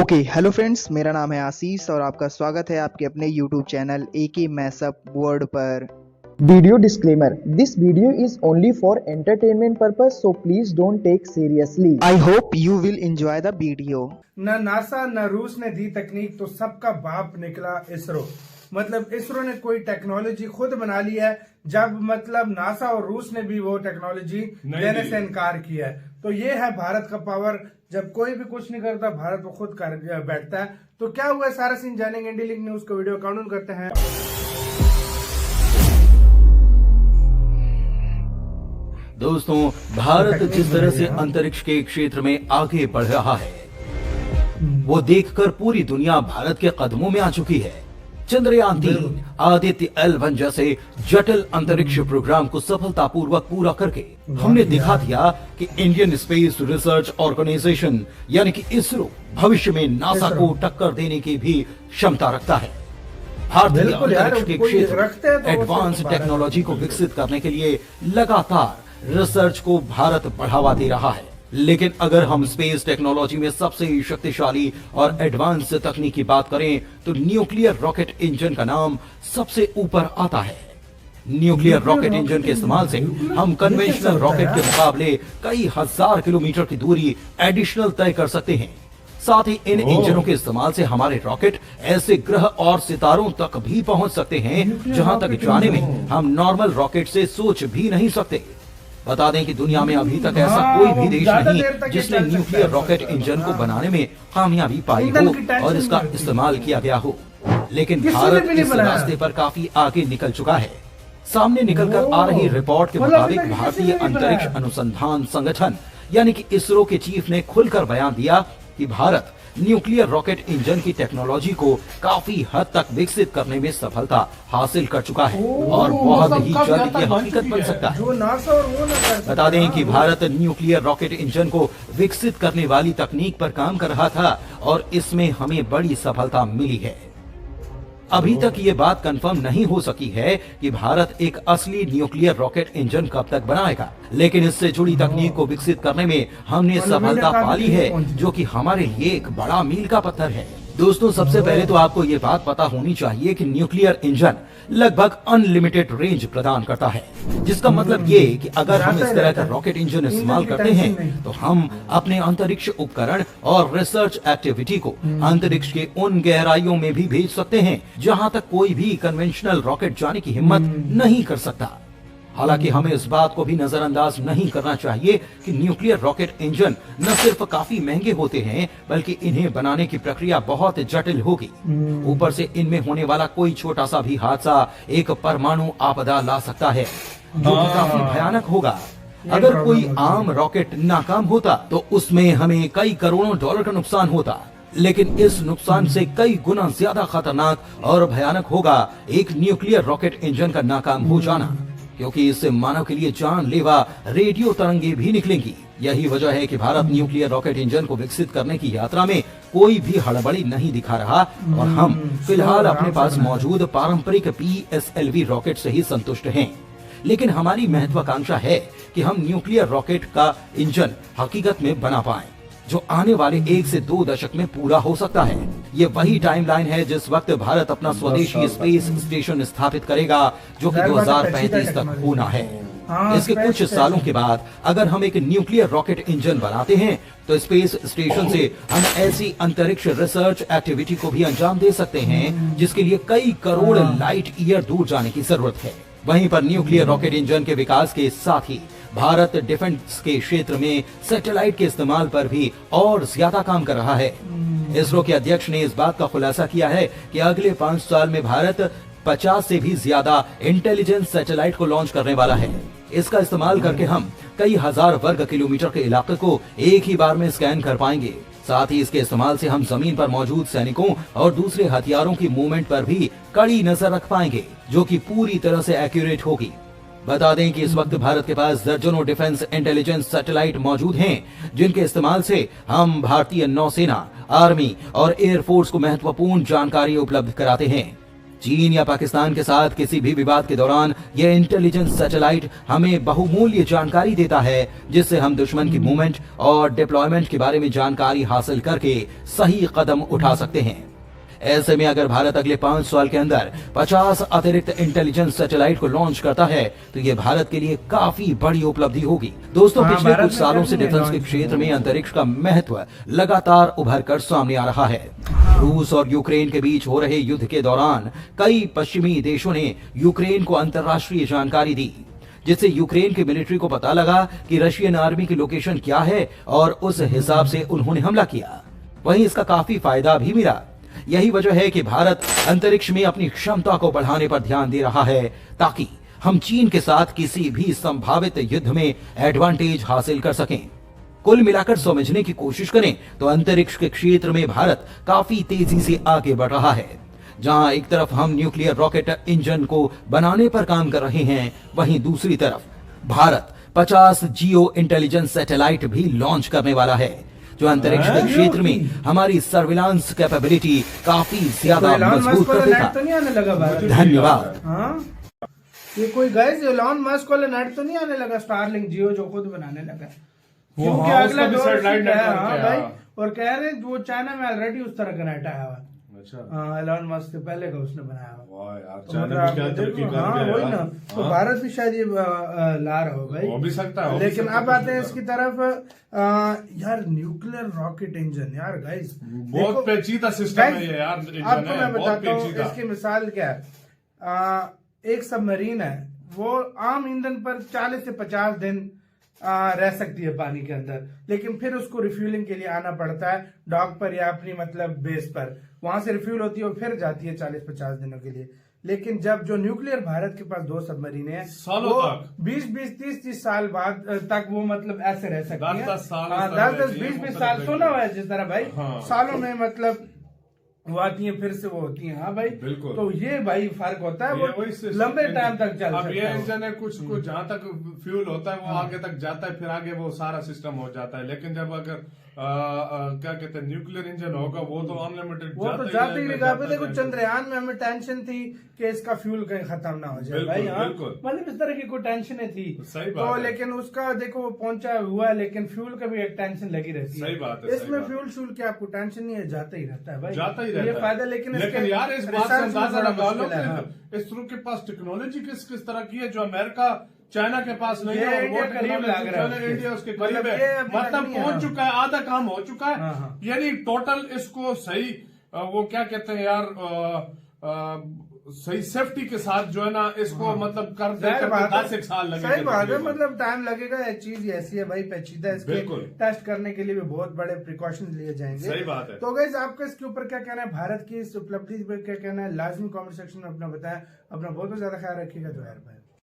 Okay hello friends, मेरा नाम है आशीष और आपका स्वागत है आपके अपने YouTube channel AK mashup world पर। Video disclaimer: This video is only for entertainment purpose, so please don't take seriously. I hope you will enjoy the video. न नासा न रूस ने दी तकनीक तो सबका बाप निकला इसरो। मतलब इसरो ने कोई टेक्नोलॉजी खुद बना ली है, जब मतलब नासा और रूस ने भी वो टेक्नोलॉजी देने से इनकार किया है। तो ये है भारत का पावर, जब कोई भी कुछ नहीं करता भारत वो खुद कर बैठता है। तो क्या हुआ है सारा सीन जानेंगे इंडी लिंक न्यूज को, वीडियो काउंट करते हैं। दोस्तों, भारत जिस तरह से अंतरिक्ष के क्षेत्र में आगे बढ़ रहा है वो देखकर पूरी दुनिया भारत के कदमों में आ चुकी है। चंद्रयान 3, आदित्य L1 जैसे जटिल अंतरिक्ष प्रोग्राम को सफलतापूर्वक पूरा करके हमने दिखा दिया कि इंडियन स्पेस रिसर्च ऑर्गेनाइजेशन यानी कि इसरो भविष्य में नासा को टक्कर देने की भी क्षमता रखता है। भारतीय अंतरिक्ष के क्षेत्र में एडवांस टेक्नोलॉजी को विकसित करने के लिए लगातार रिसर्च को भारत बढ़ावा दे रहा है। लेकिन अगर हम स्पेस टेक्नोलॉजी में सबसे शक्तिशाली और एडवांस तकनीक की बात करें तो न्यूक्लियर रॉकेट इंजन का नाम सबसे ऊपर आता है। न्यूक्लियर रॉकेट इंजन के इस्तेमाल से हम कन्वेंशनल रॉकेट के मुकाबले कई हजार किलोमीटर की दूरी एडिशनल तय कर सकते हैं। साथ ही इन इंजनों के इस्तेमाल से हमारे रॉकेट ऐसे ग्रह और सितारों तक भी पहुंच सकते हैं जहां तक जाने में हम नॉर्मल रॉकेट से सोच भी नहीं सकते। बता दें कि दुनिया में अभी तक ऐसा कोई भी देश नहीं जिसने न्यूक्लियर रॉकेट इंजन को बनाने में कामयाबी पाई हो और इसका इस्तेमाल किया गया हो। लेकिन भारत इस रास्ते पर काफी आगे निकल चुका है। सामने निकलकर आ रही रिपोर्ट के मुताबिक भारतीय अंतरिक्ष अनुसंधान संगठन यानी कि इसरो के चीफ ने खुलकर बयान दिया कि भारत न्यूक्लियर रॉकेट इंजन की टेक्नोलॉजी को काफी हद तक विकसित करने में सफलता हासिल कर चुका है और बहुत ही जल्द ये हकीकत बन सकता है। बता दें कि भारत न्यूक्लियर रॉकेट इंजन को विकसित करने वाली तकनीक पर काम कर रहा था और इसमें हमें बड़ी सफलता मिली है। अभी तक ये बात कंफर्म नहीं हो सकी है कि भारत एक असली न्यूक्लियर रॉकेट इंजन कब तक बनाएगा, लेकिन इससे जुड़ी तकनीक को विकसित करने में हमने सफलता पा ली है, जो कि हमारे लिए एक बड़ा मील का पत्थर है। दोस्तों, सबसे पहले तो आपको ये बात पता होनी चाहिए कि न्यूक्लियर इंजन लगभग अनलिमिटेड रेंज प्रदान करता है, जिसका मतलब ये कि अगर हम इस तरह का रॉकेट इंजन इस्तेमाल करते हैं तो हम अपने अंतरिक्ष उपकरण और रिसर्च एक्टिविटी को अंतरिक्ष के उन गहराइयों में भी भेज सकते हैं जहां तक कोई भी कन्वेंशनल रॉकेट जाने की हिम्मत नहीं कर सकता। हालांकि हमें इस बात को भी नजरअंदाज नहीं करना चाहिए कि न्यूक्लियर रॉकेट इंजन न सिर्फ काफी महंगे होते हैं बल्कि इन्हें बनाने की प्रक्रिया बहुत जटिल होगी। ऊपर से इनमें होने वाला कोई छोटा सा भी हादसा एक परमाणु आपदा ला सकता है, जो कि काफी भयानक होगा। अगर कोई आम रॉकेट नाकाम होता तो उसमें हमें कई करोड़ों डॉलर का नुकसान होता, लेकिन इस नुकसान से कई गुना ज्यादा खतरनाक और भयानक होगा एक न्यूक्लियर रॉकेट इंजन का नाकाम हो जाना, क्योंकि इससे मानव के लिए जानलेवा रेडियो तरंगे भी निकलेंगी। यही वजह है कि भारत न्यूक्लियर रॉकेट इंजन को विकसित करने की यात्रा में कोई भी हड़बड़ी नहीं दिखा रहा और हम फिलहाल अपने पास मौजूद पारंपरिक PSLV रॉकेट से ही संतुष्ट हैं। लेकिन हमारी महत्वाकांक्षा है कि हम न्यूक्लियर रॉकेट का इंजन हकीकत में बना पाएं, जो आने वाले 1 से 2 दशक में पूरा हो सकता है। ये वही टाइमलाइन है जिस वक्त भारत अपना स्वदेशी स्पेस स्टेशन स्थापित करेगा, जो कि 2035 तक होना है। इसके कुछ सालों के बाद अगर हम एक न्यूक्लियर रॉकेट इंजन बनाते हैं तो स्पेस स्टेशन से हम ऐसी अंतरिक्ष रिसर्च एक्टिविटी को भी अंजाम दे सकते हैं जिसके लिए कई करोड़ लाइट ईयर दूर जाने की जरूरत है। वहीं पर न्यूक्लियर रॉकेट इंजन के विकास के साथ ही भारत डिफेंस के क्षेत्र में सैटेलाइट के इस्तेमाल पर भी और ज्यादा काम कर रहा है। इसरो के अध्यक्ष ने इस बात का खुलासा किया है कि अगले 5 साल में भारत 50 से भी ज्यादा इंटेलिजेंस सैटेलाइट को लॉन्च करने वाला है। इसका इस्तेमाल करके हम कई हजार वर्ग किलोमीटर के इलाके को एक ही बार में स्कैन कर पाएंगे। साथ ही इसके इस्तेमाल से हम जमीन पर मौजूद सैनिकों और दूसरे हथियारों की मूवमेंट पर भी कड़ी नजर रख पाएंगे, जो कि पूरी तरह से एक्यूरेट होगी। बता दें कि इस वक्त भारत के पास दर्जनों डिफेंस इंटेलिजेंस सैटेलाइट मौजूद हैं, जिनके इस्तेमाल से हम भारतीय नौसेना, आर्मी और एयरफोर्स को महत्वपूर्ण जानकारी उपलब्ध कराते हैं। चीन या पाकिस्तान के साथ किसी भी विवाद के दौरान यह इंटेलिजेंस सैटेलाइट हमें बहुमूल्य जानकारी देता है, जिससे हम दुश्मन की मूवमेंट और डिप्लॉयमेंट के बारे में जानकारी हासिल करके सही कदम उठा सकते हैं। ऐसे में अगर भारत अगले 5 साल के अंदर 50 अतिरिक्त इंटेलिजेंस सैटेलाइट को लॉन्च करता है तो ये भारत के लिए काफी बड़ी उपलब्धि होगी। दोस्तों, पिछले कुछ सालों से डिफेंस के क्षेत्र में अंतरिक्ष का महत्व लगातार उभर कर सामने आ रहा है। रूस और यूक्रेन के बीच हो रहे युद्ध के दौरान कई पश्चिमी देशों ने यूक्रेन को अंतर्राष्ट्रीय जानकारी दी, जिससे यूक्रेन की मिलिट्री को पता लगा कि रशियन आर्मी की लोकेशन क्या है और उस हिसाब से उन्होंने हमला किया। वहीं इसका काफी फायदा भी मिला। यही वजह है कि भारत अंतरिक्ष में अपनी क्षमता को बढ़ाने पर ध्यान दे रहा है, ताकि हम चीन के साथ किसी भी संभावित युद्ध में एडवांटेज हासिल कर सकें। कुल मिलाकर समझने की कोशिश करें तो अंतरिक्ष के क्षेत्र में भारत काफी तेजी से आगे बढ़ रहा है। जहां एक तरफ हम न्यूक्लियर रॉकेट इंजन को बनाने पर काम कर रहे हैं, वहीं दूसरी तरफ भारत 50 जियो इंटेलिजेंस सैटेलाइट भी लॉन्च करने वाला है, जो अंतरिक्ष के क्षेत्र में हमारी सर्विलांस कैपेबिलिटी काफी ज्यादा मजबूत कर देगा। धन्यवाद। ये कोई गाइस एलॉन मस्क वाला नेट तो नहीं आने लगा, स्टारलिंक जियो जो खुद बनाने लगा, क्योंकि अगला सैटेलाइट भाई, और कह रहे हैं वो चाइना में ऑलरेडी उस तरह का नेट आया हुआ। अच्छा, एलॉन मस्क से पहले का उसने बनाया हुआ। वही ना, तो भारत भी शायद ये ला रहा हो भाई, हो भी सकता है। लेकिन अब आते हैं इसकी तरफ, यार न्यूक्लियर रॉकेट इंजन, यार गाइस बहुत पेचीदा सिस्टम है यार। आपको मैं बताता हूँ इसकी मिसाल क्या है। एक सबमरीन है, वो आम ईंधन पर 40 से 50 दिन रह सकती है पानी के अंदर, लेकिन फिर उसको रिफ्यूलिंग के लिए आना पड़ता है डॉक पर या अपनी मतलब बेस पर, वहां से रिफ्यूल होती है और फिर जाती है 40-50 दिनों के लिए। लेकिन जब जो न्यूक्लियर भारत के पास 2 सबमरीन है, वो 20-20, 30-30 साल बाद तक वो मतलब ऐसे रह सकती है। 10-10, 20-20 साल सुना हुआ है जिस तरह भाई, सालों में मतलब वो आती है फिर से वो होती है। हाँ भाई, बिल्कुल। तो ये भाई फर्क होता है, वो लंबे टाइम तक चल अब ये इंजन है, कुछ जहाँ तक फ्यूल होता है वो आगे तक जाता है, फिर आगे वो सारा सिस्टम हो जाता है। लेकिन जब अगर क्या कहते हैं न्यूक्लियर इंजन होगा, वो तो अनलिमिटेड वो तो जाते ही रहेगा। देखो चंद्रयान में हमें टेंशन थी कि इसका फ्यूल कहीं खत्म ना हो जाए भाई, हाँ मतलब इस तरह की कोई टेंशन थी, सही बात तो, लेकिन उसका देखो वो पहुंचा हुआ है, लेकिन फ्यूल का भी एक टेंशन लगी रहती है। सही बात है, इसमें फ्यूल की आपको टेंशन नहीं है, जाता ही रहता है भाई, जाता ही रहता है, ये फायदा। लेकिन यार इस बात से अंदाजा लगा लो कि इसरो के पास टेक्नोलॉजी किस तरह की है, जो अमेरिका चाइना के पास नहीं है, और वो टेक्नोलॉजी इंडिया उसके करीब है, मतलब पहुंच चुका है, आधा काम हो चुका है। यानी टोटल इसको सही वो क्या कहते हैं यार, सही सेफ्टी के साथ जो है ना इसको मतलब कर दे, 10 साल लगेगा। सही बात है, मतलब टाइम लगेगा। एक चीज ऐसी है भाई पेचीदा, इसके टेस्ट करने के लिए भी बहुत बड़े प्रिकॉशन लिए जाएंगे। सही बात है। तो गाइस आपका इसके ऊपर क्या कहना है, भारत की इस उपलब्धि पर क्या कहना है, लाजमी कमेंट सेक्शन में अपना बताएं। अपना बहुत ज्यादा ख्याल रखिएगा। तो यार भाई